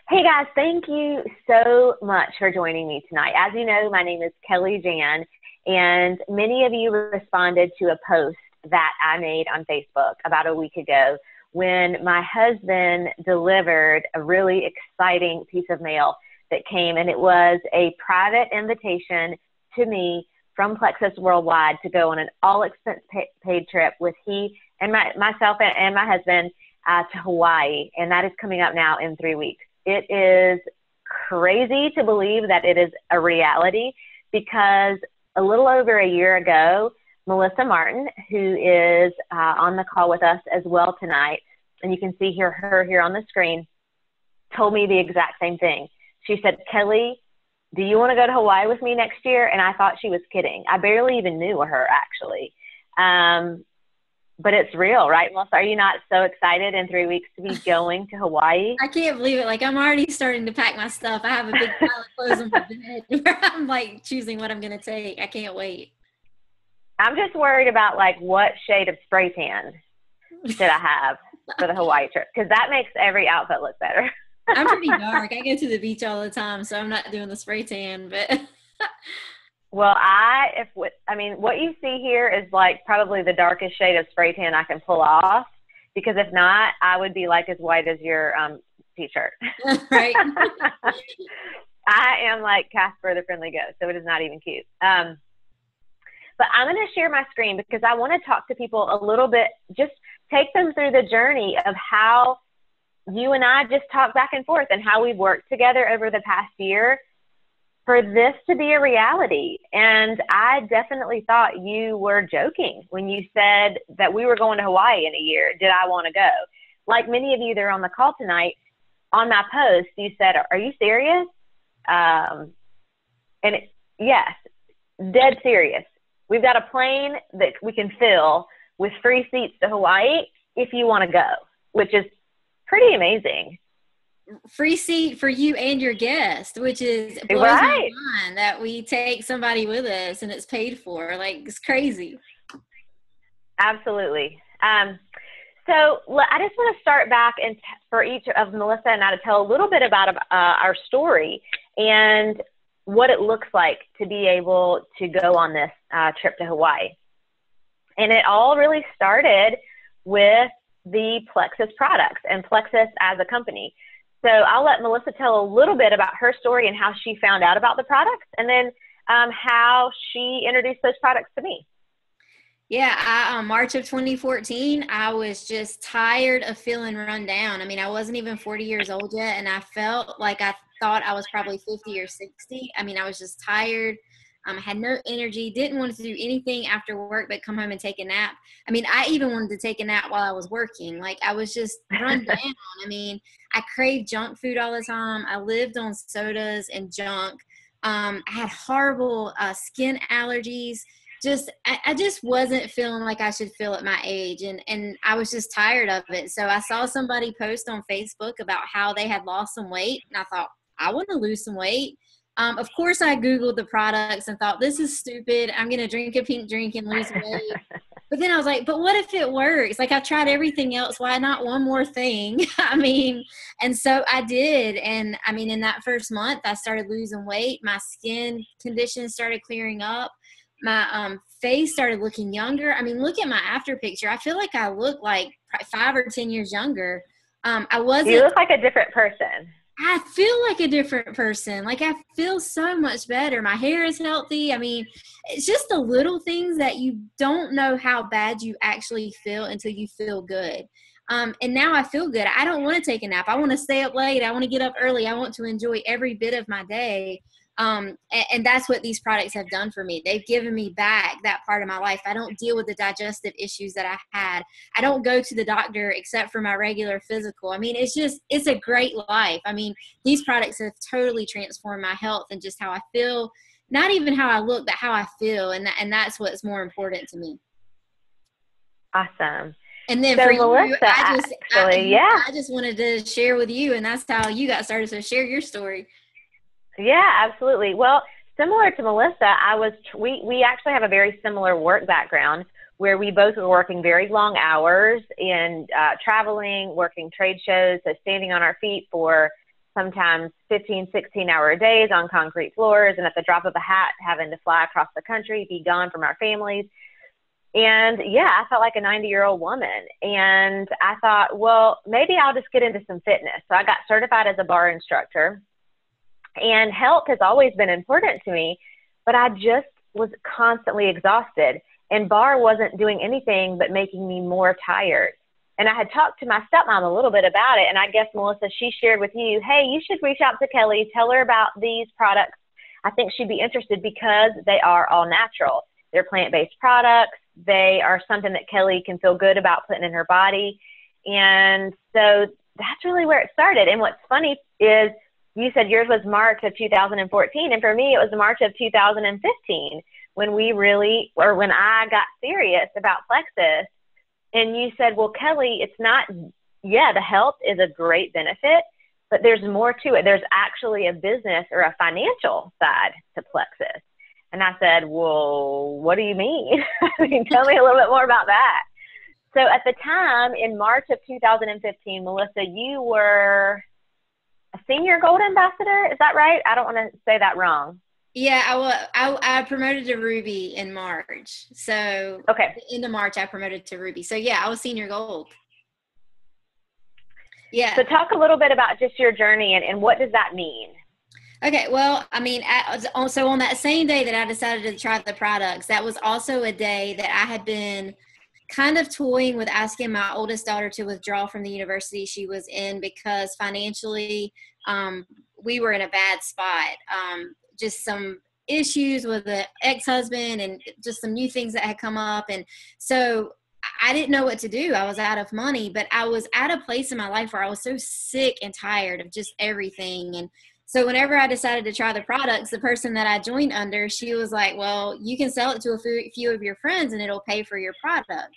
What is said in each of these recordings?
Hey guys, thank you so much for joining me tonight. As you know, my name is Kelly Jan, and many of you responded to a post that I made on Facebook about a week ago when my husband delivered a really exciting piece of mail that came, and it was a private invitation to me from Plexus Worldwide to go on an all-expense paid trip with he and myself and my husband to Hawaii, and that is coming up now in 3 weeks. It is crazy to believe that it is a reality because a little over a year ago, Melissa Martin, who is on the call with us as well tonight, and you can see her here on the screen, told me the exact same thing. She said, Kelly, do you want to go to Hawaii with me next year? And I thought she was kidding. I barely even knew her, actually. But it's real, right, Melissa? Are you not so excited in 3 weeks to be going to Hawaii? I can't believe it. Like, I'm already starting to pack my stuff. I have a big pile of clothes on my bed where I'm like choosing what I'm going to take. I can't wait. I'm just worried about like what shade of spray tan should I have for the Hawaii trip? Because that makes every outfit look better. I'm pretty dark. I go to the beach all the time, so I'm not doing the spray tan, but well, what you see here is like probably the darkest shade of spray tan I can pull off, because if not, I would be like as white as your t-shirt. Right. I am like Casper the Friendly Ghost, so it is not even cute. But I'm going to share my screen because I want to talk to people a little bit, just take them through the journey of how you and I just talk back and forth and how we've worked together over the past year for this to be a reality. And I definitely thought you were joking when you said that we were going to Hawaii in a year. Did I want to go? Like many of you that are on the call tonight, on my post, you said, are you serious? Yes, dead serious. We've got a plane that we can fill with free seats to Hawaii if you want to go, which is pretty amazing. Free seat for you and your guest, which is blows my mind that we take somebody with us and it's paid for. Like, it's crazy. Absolutely. So I just want to start back and for each of Melissa and I to tell a little bit about our story and what it looks like to be able to go on this trip to Hawaii. And it all really started with the Plexus products and Plexus as a company. So I'll let Melissa tell a little bit about her story and how she found out about the products, and then how she introduced those products to me. Yeah, March of 2014, I was just tired of feeling run down. I mean, I wasn't even 40 years old yet, and I felt like I thought I was probably 50 or 60. I mean, I was just tired. I had no energy, didn't want to do anything after work but come home and take a nap. I mean, I even wanted to take a nap while I was working. Like, I was just run down. I mean, I craved junk food all the time. I lived on sodas and junk. I had horrible skin allergies. I just wasn't feeling like I should feel at my age. And I was just tired of it. So I saw somebody post on Facebook about how they had lost some weight. And I thought, I want to lose some weight. Of course, I Googled the products and thought, this is stupid. I'm going to drink a pink drink and lose weight. But then I was like, but what if it works? Like, I've tried everything else. Why not one more thing? I mean, and so I did. And I mean, in that first month, I started losing weight. My skin conditions started clearing up. My face started looking younger. I mean, look at my after picture. I feel like I look like 5 or 10 years younger. You look like a different person. I feel like a different person. Like, I feel so much better. My hair is healthy. I mean, it's just the little things that you don't know how bad you actually feel until you feel good. And now I feel good. I don't want to take a nap. I want to stay up late. I want to get up early. I want to enjoy every bit of my day. And that's what these products have done for me. They've given me back that part of my life. I don't deal with the digestive issues that I had. I don't go to the doctor except for my regular physical. I mean, it's a great life. I mean, these products have totally transformed my health and just how I feel, not even how I look, but how I feel. And that's what's more important to me. Awesome. And then so for Melissa, you, I just wanted to share with you, and that's how you got started. So share your story. Yeah, absolutely. Well, similar to Melissa, we actually have a very similar work background where we both were working very long hours and traveling, working trade shows, so standing on our feet for sometimes 15, 16-hour days on concrete floors, and at the drop of a hat, having to fly across the country, be gone from our families. And yeah, I felt like a 90-year-old woman. And I thought, well, maybe I'll just get into some fitness. So I got certified as a barre instructor. And health has always been important to me, but I just was constantly exhausted. And barre wasn't doing anything but making me more tired. And I had talked to my stepmom a little bit about it. And I guess, Melissa, she shared with you, hey, you should reach out to Kelly, tell her about these products. I think she'd be interested because they are all natural. They're plant-based products. They are something that Kelly can feel good about putting in her body. And so that's really where it started. And what's funny is you said yours was March of 2014. And for me, it was March of 2015 when when I got serious about Plexus. And you said, well, Kelly, it's not, the health is a great benefit, but there's more to it. There's actually a business or a financial side to Plexus. And I said, well, what do you mean? I mean, tell me a little bit more about that. So at the time, in March of 2015, Melissa, you were a senior gold ambassador. Is that right? I don't want to say that wrong. Yeah, I promoted to Ruby in March. So okay, at the end of March, I promoted to Ruby. So yeah, I was senior gold. Yeah. So talk a little bit about just your journey and what does that mean? Okay, well, I mean, so on that same day that I decided to try the products, that was also a day that I had been kind of toying with asking my oldest daughter to withdraw from the university she was in because financially we were in a bad spot. Just some issues with the ex-husband and just some new things that had come up. And so I didn't know what to do. I was out of money, but I was at a place in my life where I was so sick and tired of just everything. And so whenever I decided to try the products, the person that I joined under, she was like, well, you can sell it to a few of your friends and it'll pay for your product.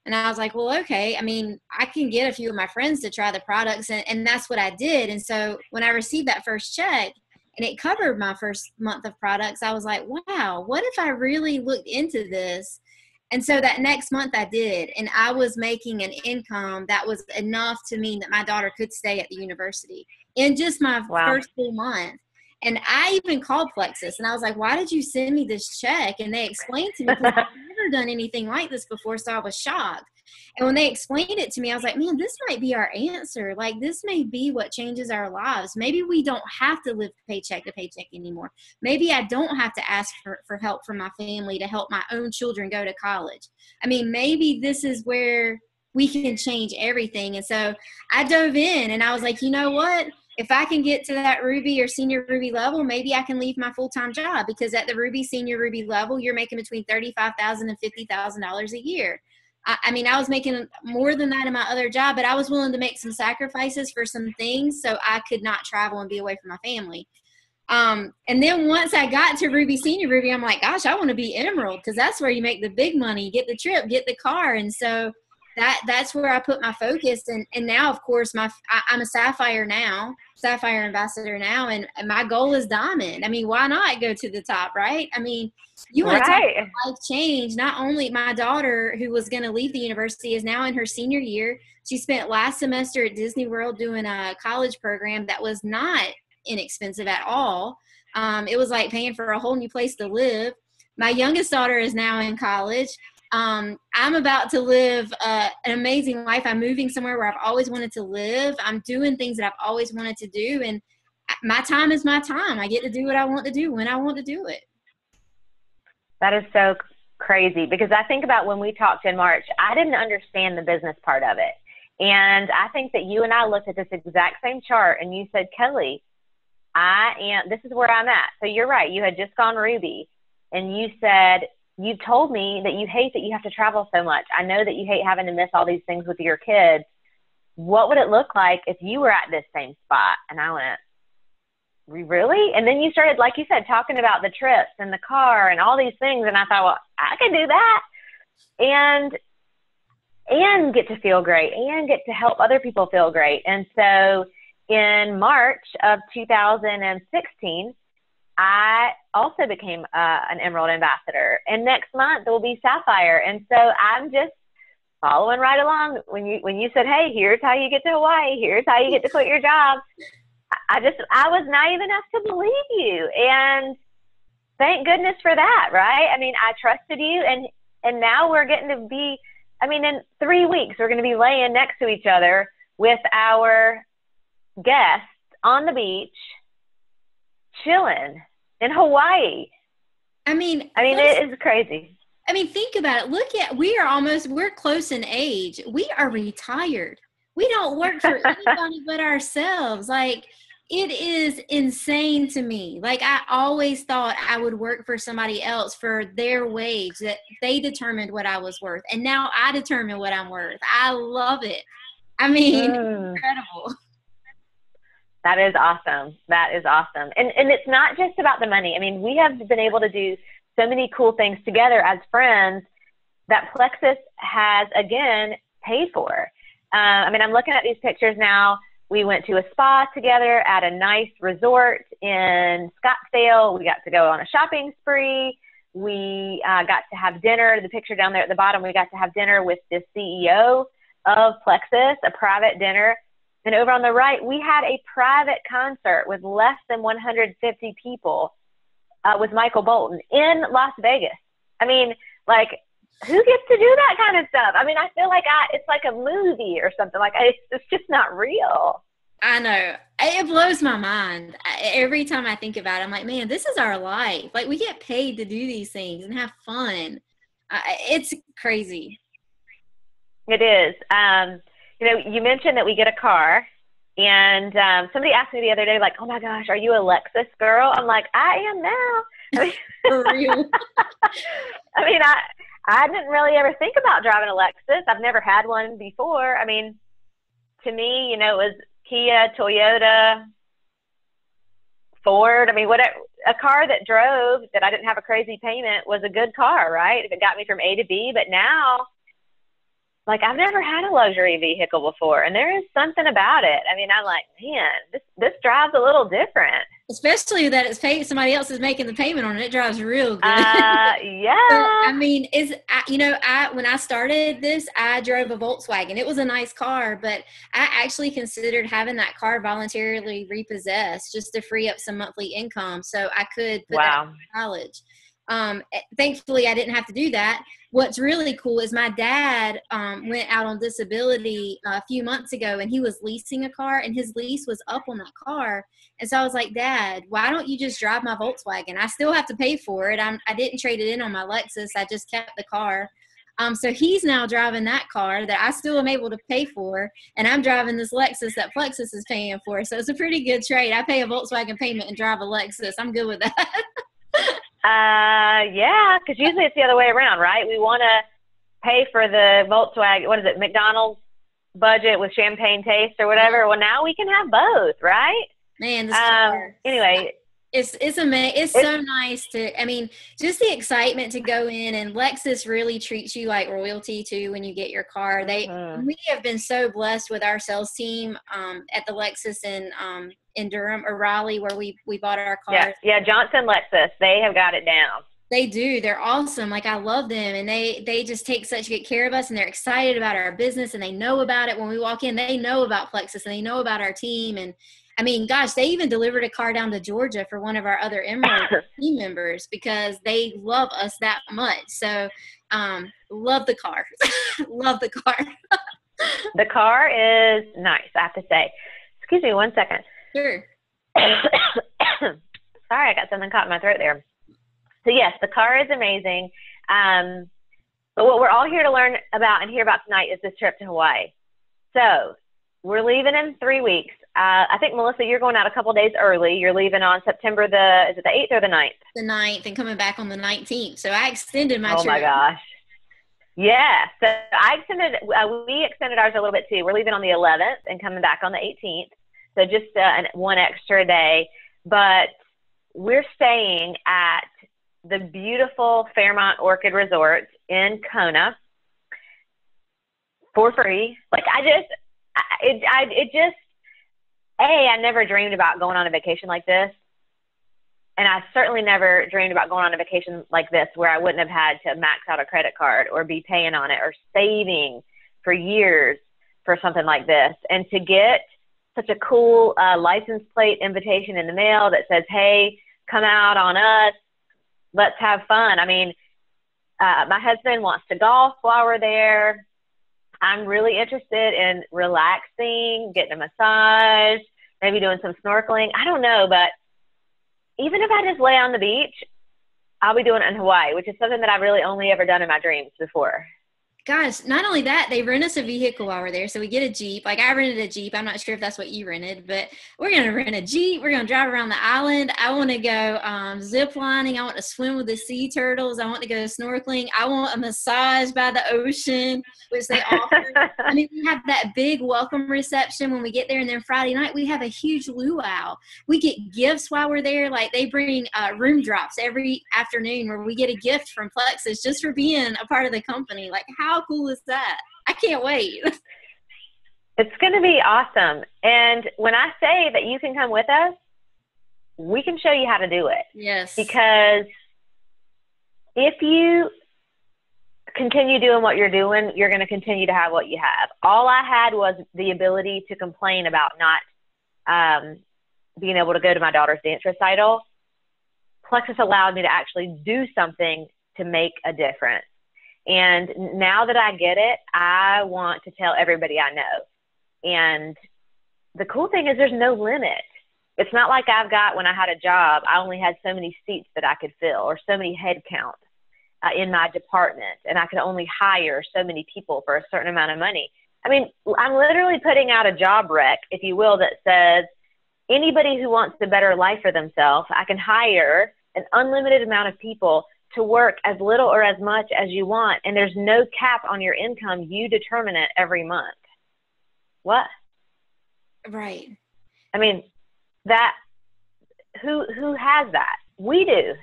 And I was like, well, okay. I mean, I can get a few of my friends to try the products. And that's what I did. And so when I received that first check, and it covered my first month of products, I was like, wow, what if I really looked into this? And so that next month I did, and I was making an income that was enough to mean that my daughter could stay at the university in just my first full month. And I even called Plexus, and I was like, why did you send me this check? And they explained to me, because I've never done anything like this before, so I was shocked. And when they explained it to me, I was like, man, this might be our answer. Like, this may be what changes our lives. Maybe we don't have to live paycheck to paycheck anymore. Maybe I don't have to ask for help from my family to help my own children go to college. I mean, maybe this is where we can change everything. And so I dove in, and I was like, you know what? If I can get to that Ruby or senior Ruby level, maybe I can leave my full-time job, because at the Ruby, senior Ruby level, you're making between $35,000 and $50,000 a year. I mean, I was making more than that in my other job, but I was willing to make some sacrifices for some things so I could not travel and be away from my family. And then once I got to Ruby, senior Ruby, I'm like, gosh, I want to be Emerald, because that's where you make the big money, get the trip, get the car. And so that's where I put my focus. And now, of course, I'm a Sapphire ambassador now, and my goal is Diamond. I mean, why not go to the top, right? I mean, you want to talk about life change. Not only my daughter, who was going to leave the university, is now in her senior year. She spent last semester at Disney World doing a college program that was not inexpensive at all. It was like paying for a whole new place to live. My youngest daughter is now in college. I'm about to live an amazing life. I'm moving somewhere where I've always wanted to live. I'm doing things that I've always wanted to do. And my time is my time. I get to do what I want to do when I want to do it. That is so crazy, because I think about when we talked in March, I didn't understand the business part of it. And I think that you and I looked at this exact same chart, and you said, Kelly, this is where I'm at. So you're right. You had just gone Ruby, and you said, you told me that you hate that you have to travel so much. I know that you hate having to miss all these things with your kids. What would it look like if you were at this same spot? And I went, really? And then you started, like you said, talking about the trips and the car and all these things. And I thought, well, I could do that and get to feel great and get to help other people feel great. And so in March of 2016, I also became an Emerald ambassador, and next month it will be Sapphire. And so I'm just following right along. When you said, hey, here's how you get to Hawaii, here's how you get to quit your job, I was naive enough to believe you. And thank goodness for that, right? I mean, I trusted you, and now we're getting to be, I mean, in 3 weeks, we're going to be laying next to each other with our guests on the beach, chilling in Hawaii. I mean, it is crazy. I mean, think about it. We're close in age. We are retired. We don't work for anybody but ourselves. Like, it is insane to me. Like, I always thought I would work for somebody else for their wage, that they determined what I was worth. And now I determine what I'm worth. I love it. I mean, incredible. That is awesome. That is awesome. And it's not just about the money. I mean, we have been able to do so many cool things together as friends that Plexus has, again, paid for. I mean, I'm looking at these pictures now. We went to a spa together at a nice resort in Scottsdale. We got to go on a shopping spree. We got to have dinner. The picture down there at the bottom, we got to have dinner with the CEO of Plexus, a private dinner. And over on the right, we had a private concert with less than 150 people with Michael Bolton in Las Vegas. I mean, like, who gets to do that kind of stuff? I mean, I feel like it's like a movie or something. Like, it's just not real. I know. It blows my mind. Every time I think about it, I'm like, man, this is our life. Like, we get paid to do these things and have fun. It's crazy. It is. You know, you mentioned that we get a car, and somebody asked me the other day, like, oh my gosh, are you a Lexus girl? I'm like, I am now. I mean, For real. I mean, I didn't really ever think about driving a Lexus. I've never had one before. I mean, to me, you know, it was Kia, Toyota, Ford. I mean, a car that drove, that I didn't have a crazy payment, was a good car, right? If it got me from A to B. But now, like, I've never had a luxury vehicle before, and there is something about it. I mean, I'm like, man, this drives a little different. Especially that it's paid, somebody else is making the payment on it. It drives real good. Yeah. So, I mean, when I started this, I drove a Volkswagen. It was a nice car, but I actually considered having that car voluntarily repossessed just to free up some monthly income so I could put that in college. Thankfully, I didn't have to do that. What's really cool is my dad went out on disability a few months ago, and he was leasing a car, and his lease was up on that car. And so I was like, Dad, why don't you just drive my Volkswagen? I still have to pay for it. I didn't trade it in on my Lexus. I just kept the car. So he's now driving that car that I still am able to pay for, and I'm driving this Lexus that Plexus is paying for. So it's a pretty good trade. I pay a Volkswagen payment and drive a Lexus. I'm good with that. Yeah, because usually it's the other way around, right? We want to pay for the Volkswagen, what is it, McDonald's budget with champagne taste or whatever. Well, now we can have both, right? Man, this car. Anyway. It's amazing. It's so nice to, I mean, just the excitement to go in, and Lexus really treats you like royalty too when you get your car. We have been so blessed with our sales team at the Lexus in Durham or Raleigh, where we bought our cars. Yeah, Johnson Lexus, they have got it down. They do. They're awesome. Like, I love them, and they just take such good care of us, and they're excited about our business, and they know about it when we walk in. They know about Plexus, and they know about our team. And I mean, gosh, they even delivered a car down to Georgia for one of our other Emerald team members because they love us that much. So, love the car. Love the car. The car is nice, I have to say. Excuse me 1 second. Sure. Sorry, I got something caught in my throat there. So, yes, the car is amazing. But what we're all here to learn about and hear about tonight is this trip to Hawaii. So, we're leaving in 3 weeks. I think, Melissa, you're going out a couple of days early. You're leaving on September is it the 8th or the 9th? The 9th, and coming back on the 19th. So I extended my trip. Oh, my gosh. Yeah. So we extended ours a little bit too. We're leaving on the 11th and coming back on the 18th. So just one extra day. But we're staying at the beautiful Fairmont Orchid Resort in Kona for free. Like, I never dreamed about going on a vacation like this. And I certainly never dreamed about going on a vacation like this where I wouldn't have had to max out a credit card or be paying on it or saving for years for something like this. And to get such a cool license plate invitation in the mail that says, hey, come out on us. Let's have fun. I mean, my husband wants to golf while we're there. I'm really interested in relaxing, getting a massage, maybe doing some snorkeling. I don't know, but even if I just lay on the beach, I'll be doing it in Hawaii, which is something that I've really only ever done in my dreams before. Gosh, not only that, they rent us a vehicle while we're there. So we get a Jeep. Like, I rented a Jeep. I'm not sure if that's what you rented, but we're going to rent a Jeep. We're going to drive around the island. I want to go zip lining. I want to swim with the sea turtles. I want to go snorkeling. I want a massage by the ocean, which they offer. I mean, we have that big welcome reception when we get there. And then Friday night, we have a huge luau. We get gifts while we're there. Like, they bring room drops every afternoon where we get a gift from Plexus just for being a part of the company. Like, how cool is that? I can't wait. It's going to be awesome. And when I say that you can come with us, we can show you how to do it. Yes. Because if you continue doing what you're doing, you're going to continue to have what you have. All I had was the ability to complain about not being able to go to my daughter's dance recital. Plexus allowed me to actually do something to make a difference. And now that I get it, I want to tell everybody I know. And the cool thing is there's no limit. It's not like I've got, when I had a job, I only had so many seats that I could fill or so many head count in my department, and I could only hire so many people for a certain amount of money. I mean, I'm literally putting out a job rec, if you will, that says anybody who wants a better life for themselves, I can hire an unlimited amount of people to work as little or as much as you want, and there's no cap on your income. You determine it every month. What? Right. I mean, that, who has that? We do.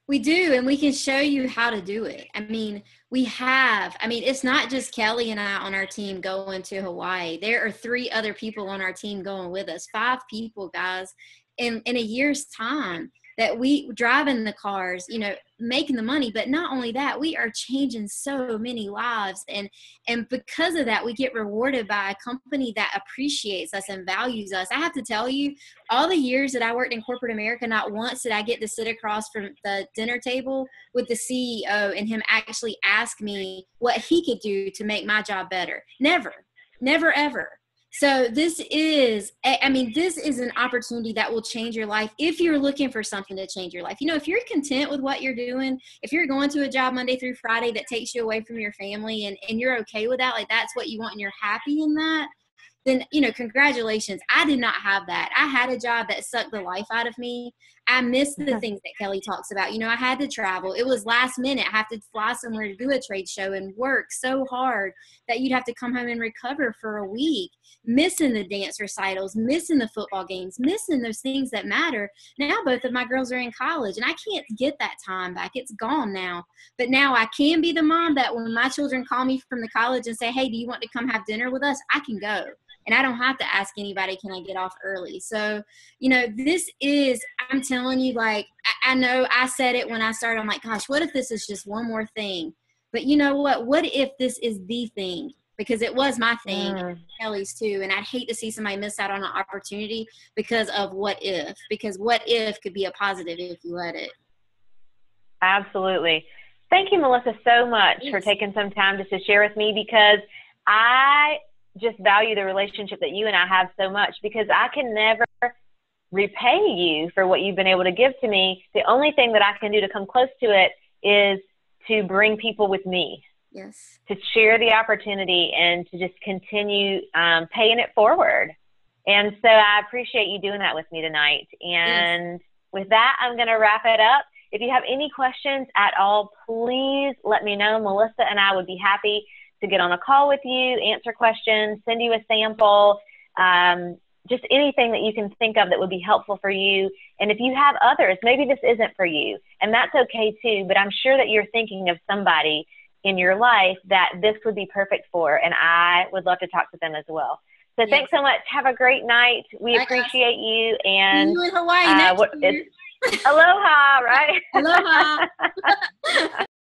We do, and we can show you how to do it. I mean, it's not just Kelly and I on our team going to Hawaii. There are 3 other people on our team going with us, 5 people, guys, in a year's time, that we drive in the cars, you know, making the money. But not only that, we are changing so many lives. And because of that, we get rewarded by a company that appreciates us and values us. I have to tell you, all the years that I worked in corporate America, not once did I get to sit across from the dinner table with the CEO and him actually ask me what he could do to make my job better. Never, ever. So this is an opportunity that will change your life if you're looking for something to change your life. You know, if you're content with what you're doing, if you're going to a job Monday through Friday that takes you away from your family and you're okay with that, like that's what you want and you're happy in that, then, you know, congratulations. I did not have that. I had a job that sucked the life out of me. I missed the things that Kelly talks about. You know, I had to travel. It was last minute. I have to fly somewhere to do a trade show and work so hard that you'd have to come home and recover for a week, missing the dance recitals, missing the football games, missing those things that matter. Now both of my girls are in college and I can't get that time back. It's gone now. But now I can be the mom that when my children call me from the college and say, hey, do you want to come have dinner with us? I can go. And I don't have to ask anybody, can I get off early? So, you know, this is, I'm telling you, like, I know I said it when I started. I'm like, gosh, what if this is just one more thing? But you know what? What if this is the thing? Because it was my thing, and Kelly's too. And I'd hate to see somebody miss out on an opportunity because of what if. Because what if could be a positive if you let it. Absolutely. Thank you, Melissa, so much for taking some time just to share with me, because I just value the relationship that you and I have so much, because I can never repay you for what you've been able to give to me. The only thing that I can do to come close to it is to bring people with me. Yes. To share the opportunity and to just continue paying it forward. And so I appreciate you doing that with me tonight. And with that, I'm going to wrap it up. If you have any questions at all, please let me know. Melissa and I would be happy to get on a call with you, answer questions, send you a sample, just anything that you can think of that would be helpful for you. And if you have others, maybe this isn't for you, and that's okay too, but I'm sure that you're thinking of somebody in your life that this would be perfect for, and I would love to talk to them as well. So thanks so much. Have a great night. We appreciate you. And see you in Hawaii next year. Aloha, right? Aloha.